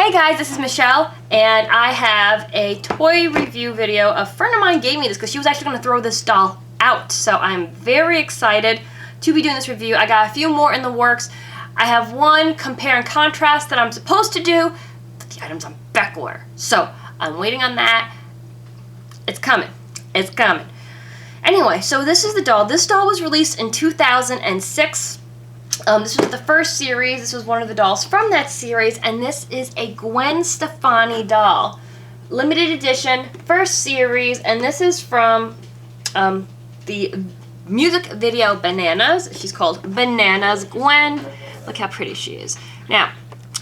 Hey guys, this is Michelle, and I have a toy review video. A friend of mine gave me this because she was actually going to throw this doll out, so I'm very excited to be doing this review. I got a few more in the works. I have one compare and contrast that I'm supposed to do, but the items on back order. So I'm waiting on that. It's coming. It's coming. Anyway, so this is the doll. This doll was released in 2006. This was the first series. This was one of the dolls from that series, and this is a Gwen Stefani doll. Limited edition, first series, and this is from the music video Bananas. She's called Bananas Gwen. Look how pretty she is. Now,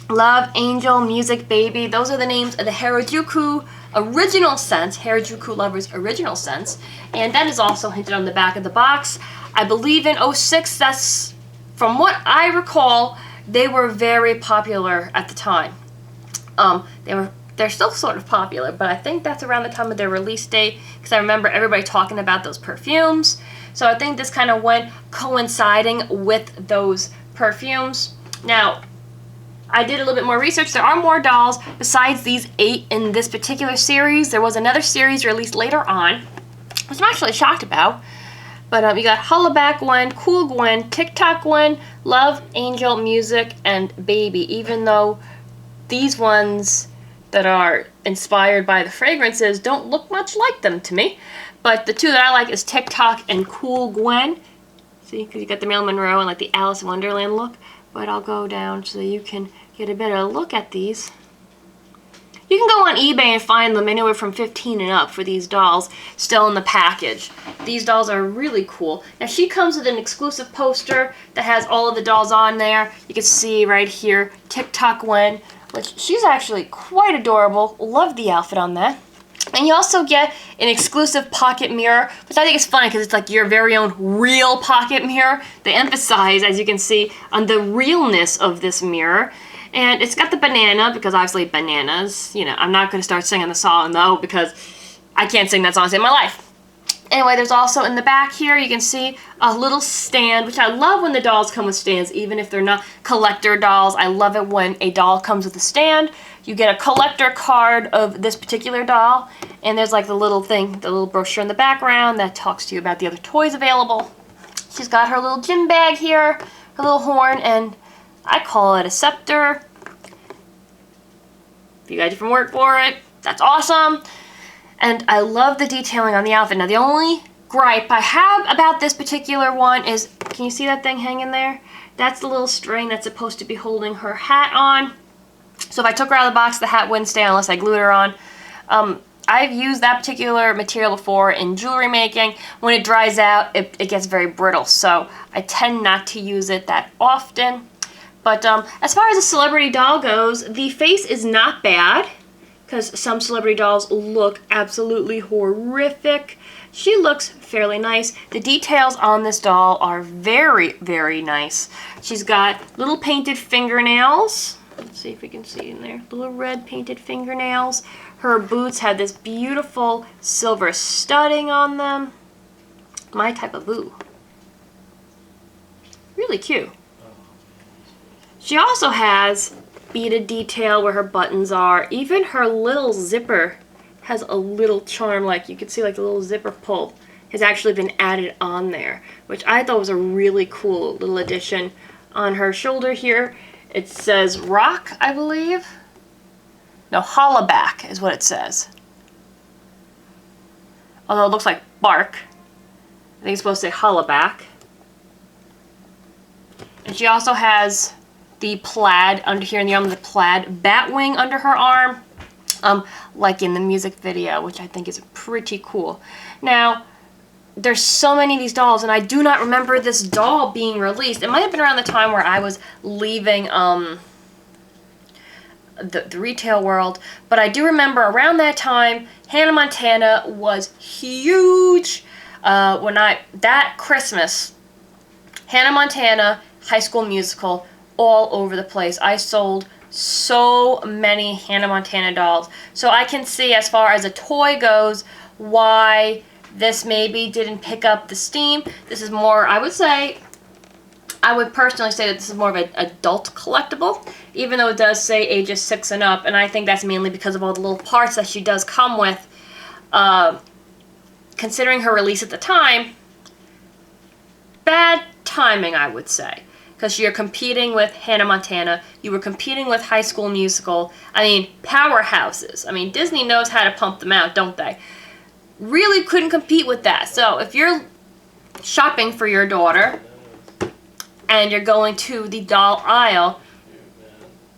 Love, Angel, Music, Baby, those are the names of the Harajuku original scents, Harajuku Lovers original scents, and that is also hinted on the back of the box. I believe in 06, that's, from what I recall, they were very popular at the time. They're still sort of popular, but I think that's around the time of their release date, because I remember everybody talking about those perfumes. So I think this kind of went coinciding with those perfumes. Now, I did a little bit more research. There are more dolls besides these 8 in this particular series. There was another series released later on, which I'm actually shocked about. But you got Hollaback Gwen, Cool Gwen, TikTok Gwen, Love, Angel, Music, and Baby. Even though these ones that are inspired by the fragrances don't look much like them to me. But the two that I like is TikTok and Cool Gwen. See, because you got the Marilyn Monroe and like the Alice in Wonderland look. But I'll go down so you can get a better look at these. You can go on eBay and find them anywhere from $15 and up for these dolls still in the package. These dolls are really cool. Now she comes with an exclusive poster that has all of the dolls on there. You can see right here, TikTok Gwen, which she's actually quite adorable. Love the outfit on that. And you also get an exclusive pocket mirror, which I think is funny because it's like your very own real pocket mirror. They emphasize, as you can see, on the realness of this mirror. And it's got the banana, because obviously bananas. You know, I'm not going to start singing the song, though, because I can't sing that song to save my life. Anyway, there's also in the back here, you can see a little stand, which I love when the dolls come with stands, even if they're not collector dolls. I love it when a doll comes with a stand. You get a collector card of this particular doll, and there's like the little thing, the little brochure in the background that talks to you about the other toys available. She's got her little gym bag here, her little horn, and I call it a scepter. If you got a different word for it, that's awesome. And I love the detailing on the outfit. Now, the only gripe I have about this particular one is, can you see that thing hanging there? That's the little string that's supposed to be holding her hat on. So if I took her out of the box, the hat wouldn't stay unless I glued her on. I've used that particular material before in jewelry making. When it dries out, it gets very brittle. So I tend not to use it that often. But as far as a celebrity doll goes, the face is not bad, because some celebrity dolls look absolutely horrific. She looks fairly nice. The details on this doll are very, very nice. She's got little painted fingernails. Let's see if we can see in there. Little red painted fingernails. Her boots have this beautiful silver studding on them. My type of boo. Really cute. She also has beaded detail where her buttons are. Even her little zipper has a little charm, like you can see like the little zipper pull has actually been added on there, which I thought was a really cool little addition. On her shoulder here, it says rock, I believe. No, hollaback is what it says. Although it looks like bark. I think it's supposed to say hollaback. And she also has the plaid under here in the arm, the plaid bat wing under her arm, like in the music video, which I think is pretty cool. Now, there's so many of these dolls, and I do not remember this doll being released. It might have been around the time where I was leaving the retail world, but I do remember around that time, Hannah Montana was huge. That Christmas, Hannah Montana, High School Musical, all over the place. I sold so many Hannah Montana dolls. So I can see, as far as a toy goes, why this maybe didn't pick up the steam. This is more, I would say, I would personally say that this is more of an adult collectible, even though it does say ages 6 and up, and I think that's mainly because of all the little parts that she does come with. Considering her release at the time, bad timing, I would say. Because you're competing with Hannah Montana, you were competing with High School Musical. I mean, powerhouses. I mean, Disney knows how to pump them out, don't they? Really couldn't compete with that. So if you're shopping for your daughter and you're going to the doll aisle,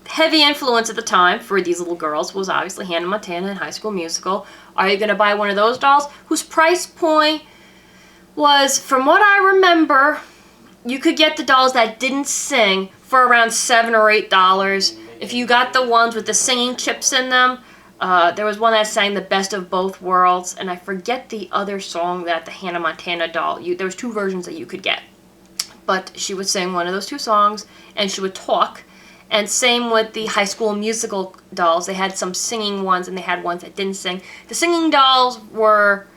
heavy influence at the time for these little girls was obviously Hannah Montana and High School Musical. Are you going to buy one of those dolls whose price point was, from what I remember, you could get the dolls that didn't sing for around $7 or $8. If you got the ones with the singing chips in them, there was one that sang The Best of Both Worlds, and I forget the other song that the Hannah Montana doll, there was 2 versions that you could get. But she would sing one of those 2 songs, and she would talk. And same with the High School Musical dolls. They had some singing ones, and they had ones that didn't sing. The singing dolls were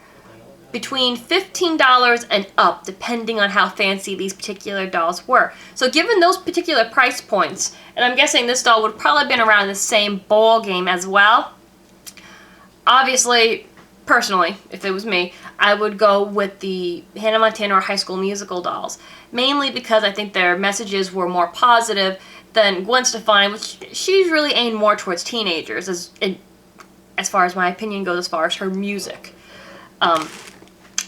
between $15 and up, depending on how fancy these particular dolls were. So given those particular price points, and I'm guessing this doll would have probably been around the same ball game as well, obviously, personally, if it was me, I would go with the Hannah Montana or High School Musical dolls. Mainly because I think their messages were more positive than Gwen Stefani, which she's really aimed more towards teenagers, as far as my opinion goes, as far as her music.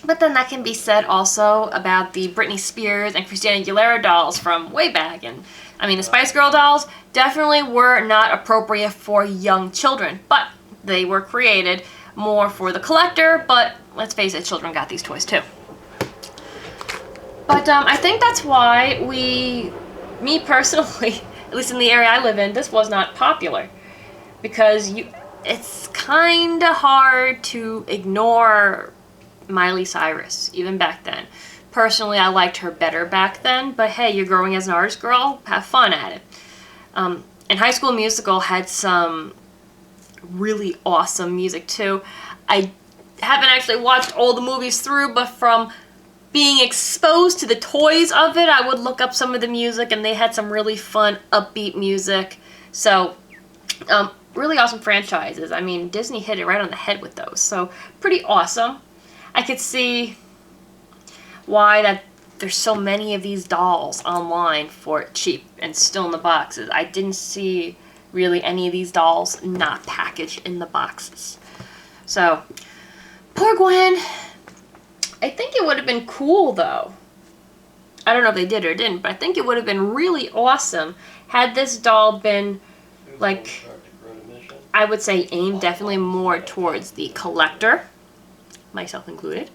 But then that can be said also about the Britney Spears and Christina Aguilera dolls from way back. And I mean, the Spice Girl dolls definitely were not appropriate for young children, but they were created more for the collector. But let's face it, children got these toys too. But I think that's why me personally, at least in the area I live in, this was not popular. Because it's kind of hard to ignore Miley Cyrus, even back then. Personally, I liked her better back then, but hey, you're growing as an artist, girl, have fun at it. And High School Musical had some really awesome music too. I haven't actually watched all the movies through, but from being exposed to the toys of it, I would look up some of the music, and they had some really fun, upbeat music. So, really awesome franchises. I mean, Disney hit it right on the head with those. So, pretty awesome. I could see why that there's so many of these dolls online for cheap and still in the boxes. I didn't see really any of these dolls not packaged in the boxes. So, poor Gwen. I think it would have been cool, though. I don't know if they did or didn't, but I think it would have been really awesome had this doll been, like, I would say aimed definitely more towards the collector, myself included.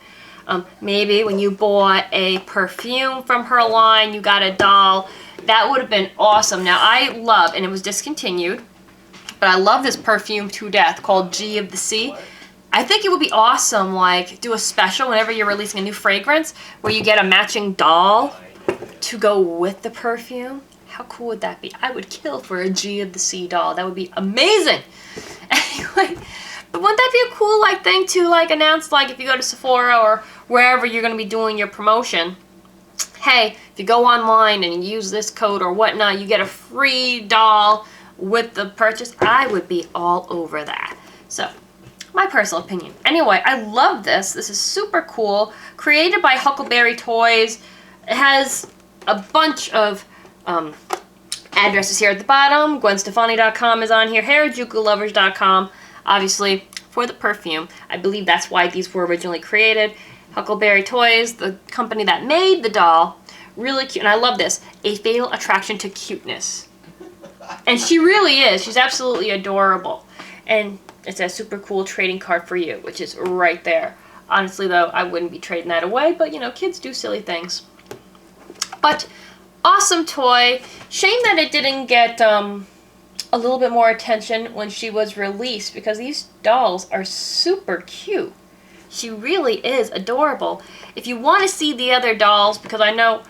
Maybe when you bought a perfume from her line, you got a doll. That would have been awesome. Now, I love, and it was discontinued, but I love this perfume to death called G of the Sea. I think it would be awesome, like, do a special whenever you're releasing a new fragrance where you get a matching doll to go with the perfume. How cool would that be? I would kill for a G of the Sea doll. That would be amazing. Anyway, but wouldn't that be a cool, like, thing to, like, announce, like, if you go to Sephora or wherever you're going to be doing your promotion? Hey, if you go online and use this code or whatnot, you get a free doll with the purchase. I would be all over that. So, my personal opinion. Anyway, I love this. This is super cool. Created by Huckleberry Toys. It has a bunch of addresses here at the bottom. GwenStefani.com is on here. HarajukuLovers.com. Obviously, for the perfume. I believe that's why these were originally created. Huckleberry Toys, the company that made the doll. Really cute. And I love this. A fatal attraction to cuteness. And she really is. She's absolutely adorable. And it's a super cool trading card for you, which is right there. Honestly, though, I wouldn't be trading that away, but, you know, kids do silly things. But, awesome toy. Shame that it didn't get a little bit more attention when she was released, because these dolls are super cute. She really is adorable. If you want to see the other dolls, because I know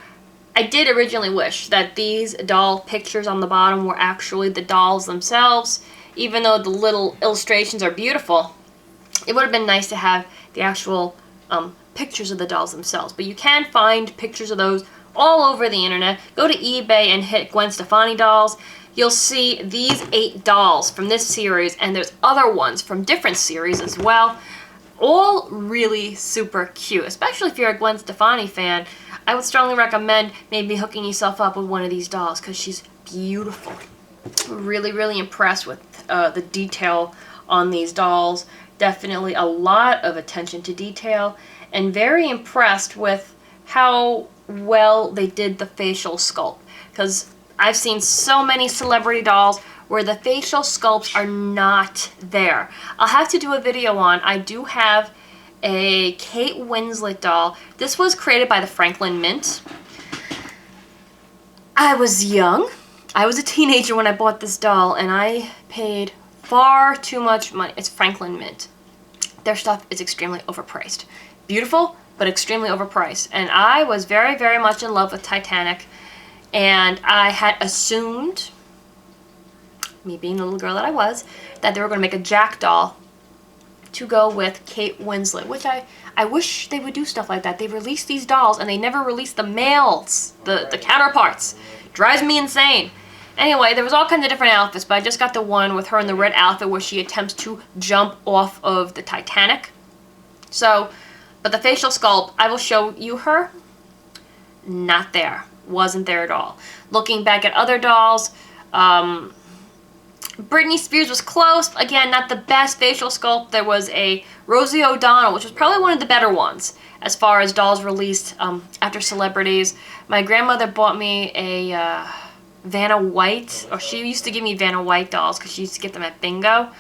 I did originally wish that these doll pictures on the bottom were actually the dolls themselves. Even though the little illustrations are beautiful, it would have been nice to have the actual pictures of the dolls themselves. But you can find pictures of those all over the internet. Go to eBay and hit Gwen Stefani dolls. You'll see these 8 dolls from this series, and there's other ones from different series as well. All really super cute, especially if you're a Gwen Stefani fan. I would strongly recommend maybe hooking yourself up with one of these dolls because she's beautiful. Really, really impressed with the detail on these dolls. Definitely a lot of attention to detail, and very impressed with how well they did the facial sculpt, because I've seen so many celebrity dolls where the facial sculpts are not there. I'll have to do a video on. I do have a Kate Winslet doll. This was created by the Franklin Mint. I was young. I was a teenager when I bought this doll, and I paid far too much money. It's Franklin Mint. Their stuff is extremely overpriced. Beautiful, but extremely overpriced. And I was very, very much in love with Titanic. And I had assumed, me being the little girl that I was, that they were going to make a Jack doll to go with Kate Winslet, which I wish they would do stuff like that. They release these dolls and they never release the males, the counterparts. Drives me insane. Anyway, there was all kinds of different outfits, but I just got the one with her in the red outfit where she attempts to jump off of the Titanic. So, but the facial sculpt, I will show you her. Not there. Wasn't there at all. Looking back at other dolls, Britney Spears was close. Again, not the best facial sculpt. There was a Rosie O'Donnell, which was probably one of the better ones as far as dolls released after celebrities. My grandmother bought me a Vanna White, or she used to give me Vanna White dolls because she used to get them at bingo.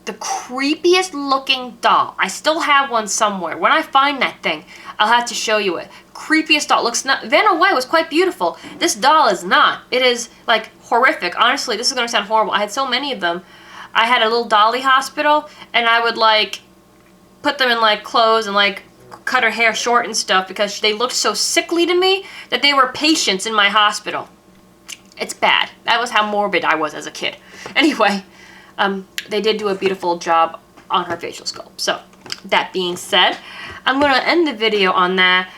The creepiest looking doll. I still have one somewhere. When I find that thing, I'll have to show you it. Creepiest doll. Looks not. Vanna White was quite beautiful. This doll is not. It is like horrific. Honestly, this is going to sound horrible. I had so many of them. I had a little dolly hospital, and I would like put them in like clothes and like cut her hair short and stuff because they looked so sickly to me that they were patients in my hospital. It's bad. That was how morbid I was as a kid. Anyway, they did do a beautiful job on her facial sculpt. So, that being said, I'm going to end the video on that.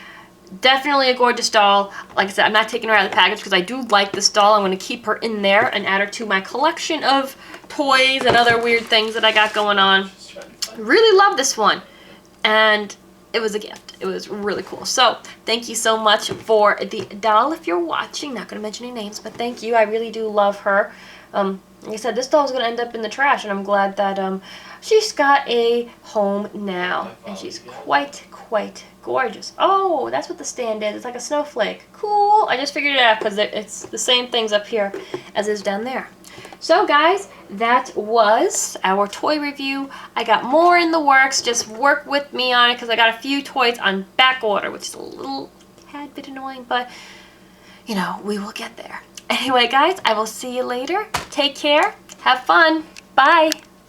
Definitely a gorgeous doll. Like I said, I'm not taking her out of the package because I do like this doll. I'm going to keep her in there and add her to my collection of toys and other weird things that I got going on. Really love this one. And it was a gift. It was really cool. So, thank you so much for the doll if you're watching. Not going to mention any names, but thank you. I really do love her. Like I said, this doll is going to end up in the trash, and I'm glad that she's got a home now. And she's quite gorgeous. Oh, that's what the stand is. It's like a snowflake. Cool. I just figured it out because it's the same things up here as is down there. So guys, that was our toy review. I got more in the works. Just work with me on it because I got a few toys on back order, which is a little tad bit annoying, but you know, we will get there. Anyway guys, I will see you later. Take care. Have fun. Bye.